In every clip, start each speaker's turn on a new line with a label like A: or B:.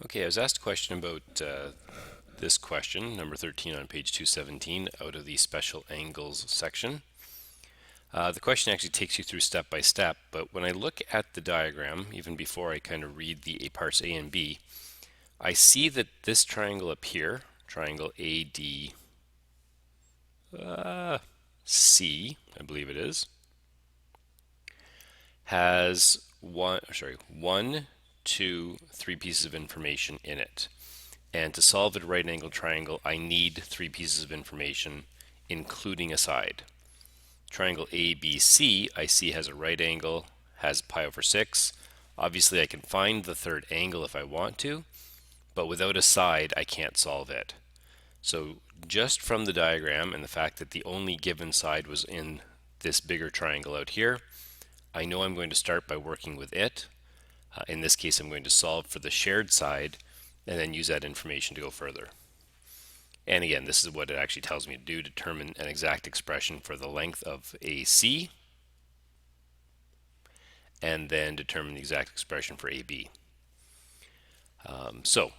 A: Okay, I was asked a question about this question, number 13 on page 217, out of the special angles section. The question actually takes you through step by step, but when I look at the diagram, even before I kind of read the parts A and B, I see that this triangle up here, triangle ADC, I believe it is, has one, two, three pieces of information in it. And to solve a right angle triangle, I need three pieces of information, including a side. Triangle ABC, I see has a right angle, has pi over 6. Obviously, I can find the third angle if I want to, but without a side, I can't solve it. So just from the diagram and the fact that the only given side was in this bigger triangle out here, I know I'm going to start by working with it. In this case, I'm going to solve for the shared side and then use that information to go further. And again, this is what it actually tells me to do: determine an exact expression for the length of AC, and then determine the exact expression for AB. So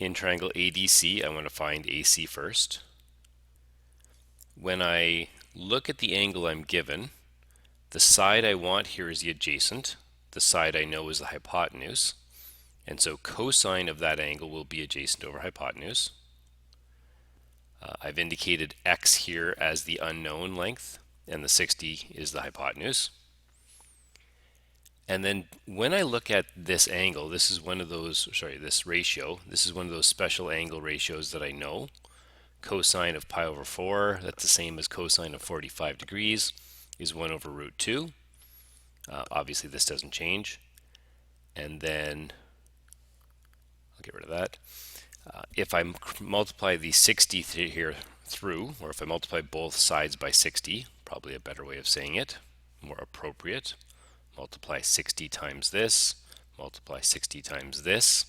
A: in triangle ADC, I want to find AC first. When I look at the angle I'm given, the side I want here is the adjacent. The side I know is the hypotenuse. And so cosine of that angle will be adjacent over hypotenuse. I've indicated x here as the unknown length, and the 60 is the hypotenuse. And then when I look at this angle, this is one of those, this ratio, this is one of those special angle ratios that I know. Cosine of pi over 4, that's the same as cosine of 45 degrees, is 1 over root 2. Obviously this doesn't change. And then I'll get rid of that. If I multiply the 60 here through, or if I multiply both sides by 60, probably a better way of saying it, more appropriate, multiply 60 times this, multiply 60 times this,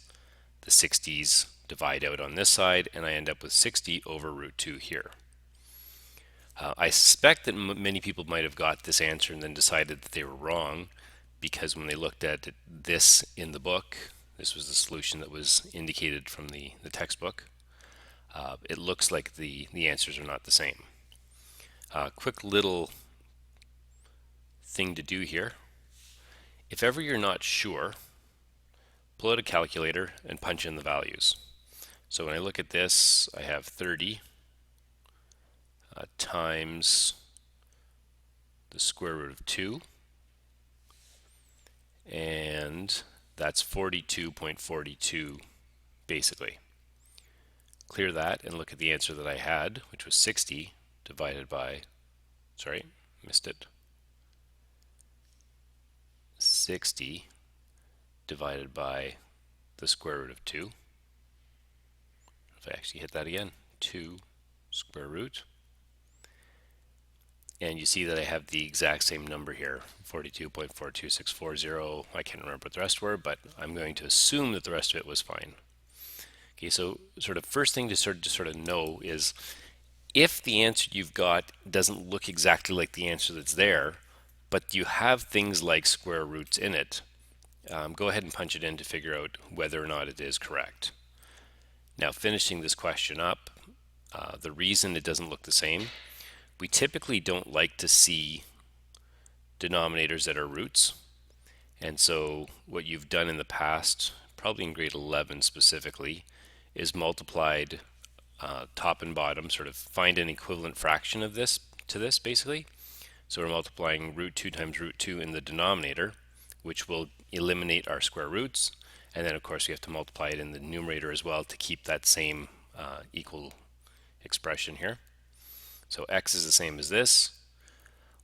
A: the 60s divide out on this side, and I end up with 60 over root 2 here. I suspect that many people might have got this answer and then decided that they were wrong, because when they looked at this in the book, this was the solution that was indicated from the textbook, it looks like the answers are not the same. Quick little thing to do here. If ever you're not sure, pull out a calculator and punch in the values. So when I look at this, I have 30 times the square root of 2, and that's 42.42 basically. Clear that and look at the answer that I had, which was 60 divided by, missed it, 60 divided by the square root of 2. If I actually hit that again, 2 square root. And you see that I have the exact same number here, 42.42640. I can't remember what the rest were, but I'm going to assume that the rest of it was fine. Okay, so first thing to sort of know is if the answer you've got doesn't look exactly like the answer that's there, but you have things like square roots in it, go ahead and punch it in to figure out whether or not it is correct. Now, finishing this question up, the reason it doesn't look the same, we typically don't like to see denominators that are roots. And so what you've done in the past, probably in grade 11 specifically, is multiplied top and bottom, sort of find an equivalent fraction of this to this basically. So we're multiplying root 2 times root 2 in the denominator, which will eliminate our square roots. And then of course we have to multiply it in the numerator as well to keep that same equal expression here. So x is the same as this.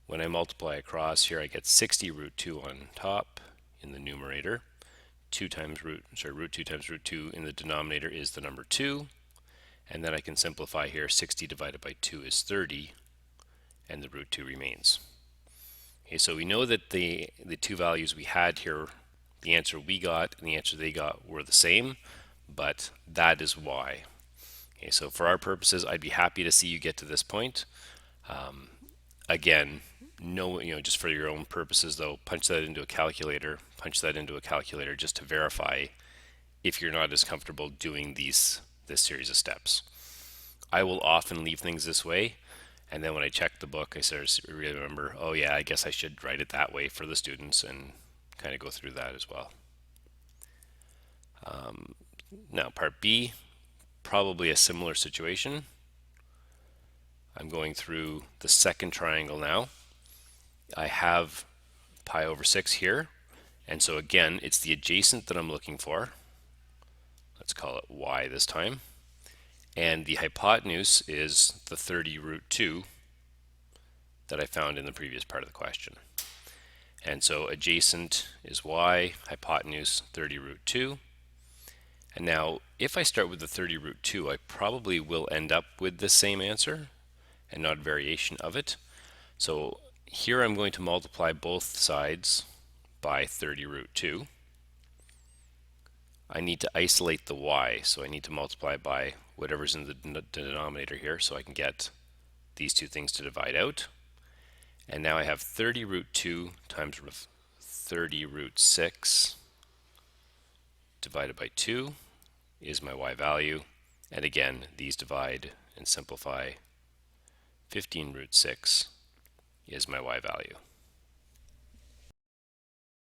A: When I multiply across here, I get 60 root 2 on top in the numerator. Root 2 times root 2 in the denominator is the number 2. And then I can simplify here. 60 divided by 2 is 30, and the root 2 remains. Okay, so we know that the two values we had here, the answer we got and the answer they got were the same, but that is why. Okay, so for our purposes, I'd be happy to see you get to this point. Again, No, just for your own purposes though, punch that into a calculator, just to verify if you're not as comfortable doing this series of steps. I will often leave things this way, and then when I check the book, I sort of really remember, oh yeah, I guess I should write it that way for the students and kind of go through that as well. Now, part B, probably a similar situation. I'm going through the second triangle now. I have pi over 6 here, and so again, it's the adjacent that I'm looking for. Let's call it y this time. And the hypotenuse is the 30 root 2 that I found in the previous part of the question. And so adjacent is y, hypotenuse 30 root 2. And now if I start with the 30 root 2, I probably will end up with the same answer and not a variation of it. So here I'm going to multiply both sides by 30 root 2. I need to isolate the y, so I need to multiply by whatever's in the denominator here so I can get these two things to divide out. And now I have 30 root 2 times 30 root 6 divided by 2 is my y value. And again, these divide and simplify. 15 root 6 is my y value.